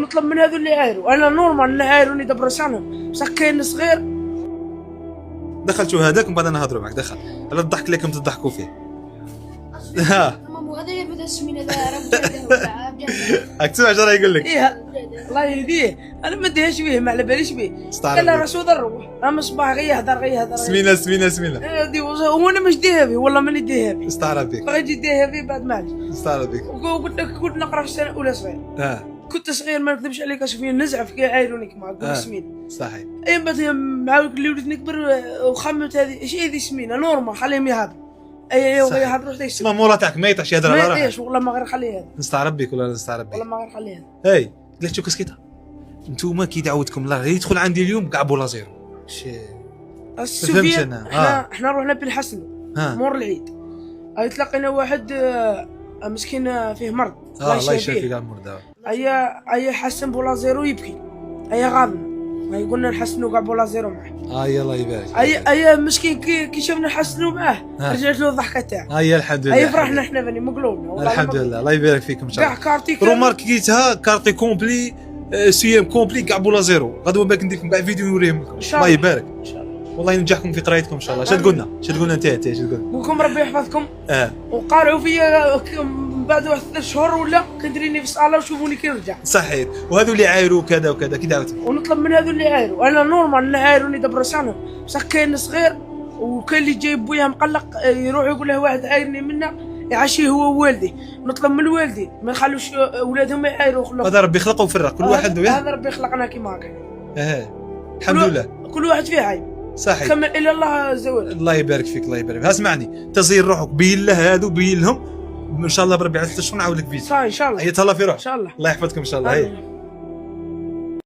ونطلب من هذو اللي عايروا. انا نورمال نعايروني دبر سنه بصح كاين صغير. دخل شو هذاك ومن بعد نهضروا معك. دخل على الضحك اللي كنتم تضحكوا فيه. ها مامو هذا يبدا السمين هذا راه بجد راك تسمع اش راه يقول لك. ايه الله يهديه. انا ما نديهاش به، ما على باليش به. استعرض قال له بك. راه شو ضروه اما صباح غير يهضر سمينه هادي وانا مش ديها به والله ماني ديها به. استعرض بك. غادي ديها به بعد ما عرفت. استعرض بك. وقلت لك كنت نقرا في السنه الاولى صغير. كنت صغير ما نكذبش عليك اشوفني نزعف كي عايروني كما نقول سمين. صحيح. اي بعد مع اللي وليت نكبر وخممت هذه ايش هذه سمينه نورمال خليهم يهضروا. اي يهضروا حتى اسمع مورا تاعك ما يطيحش يهضر على ما روحه. ايش والله ما غير خليها. نستعرب بك ولا نستعرب بك؟ والله ما غير خليها. هاي قلت شو كسكيتها. انتوما كي دعوتكم الله يدخل عندي اليوم كاع بولا زيرو. السوفيان احنا رحنا بن حسن مور العيد. تلاقينا واحد مسكين فيه مرض الله يشافي كاع المرضى. ايا حسن بولا زيرو يبكي. ايا غاضنا ما يقولنا نحسنوا كاع بولا زيرو معاه. الله يبارك. ايا مسكين كي شفنا نحسنوا معاه رجعت له الضحكه تاعه. الحمد لله. فرحنا احنا بني مقلوبنا الحمد لله. الله يبارك فيكم ان شاء الله. كاع كارتي رومارك كيتها كارتي كومبلي سي ام كومبلي كاع بولا زيرو. غدوه باك ندير لكم كاع فيديو نوريهم لكم. الله يبارك. ان شاء الله. والله ينجحكم في قرايتكم ان شاء الله. شنو تقولنا انت شنو تقول؟ وكم ربي يحفظكم. وقارعوا فيا بعد واحد 3 شهور ولا كندريني في الصاله وشوفوني كي نرجع. صحيح. وهذو اللي عايروا كذا وكذا كي دعوتهم. ونطلب من هذو اللي عايروا. انا نورمال نعايروني دبر سنه بصح كاين صغير وكاين اللي جايب بويا مقلق يروح يقول له واحد عايرني منا يعشيه هو ووالدي. نطلب من الوالدين ما يخلوش اولادهم يعايروا. هذا ربي يخلق ويفرق كل واحد وياه. هذا ربي خلقنا كيما هكا. الحمد لله. كل واحد فيه عيب. صحيح. كمل الى الله زوال. الله يبارك فيك. الله يبارك فيك. اسمعني تزير روحك بين له هذو بين لهم ان شاء الله بربي على 3 شهور نعاود لك فيديو. ان شاء الله. تهلا في روحك. ان شاء الله. الله يحفظكم ان شاء الله.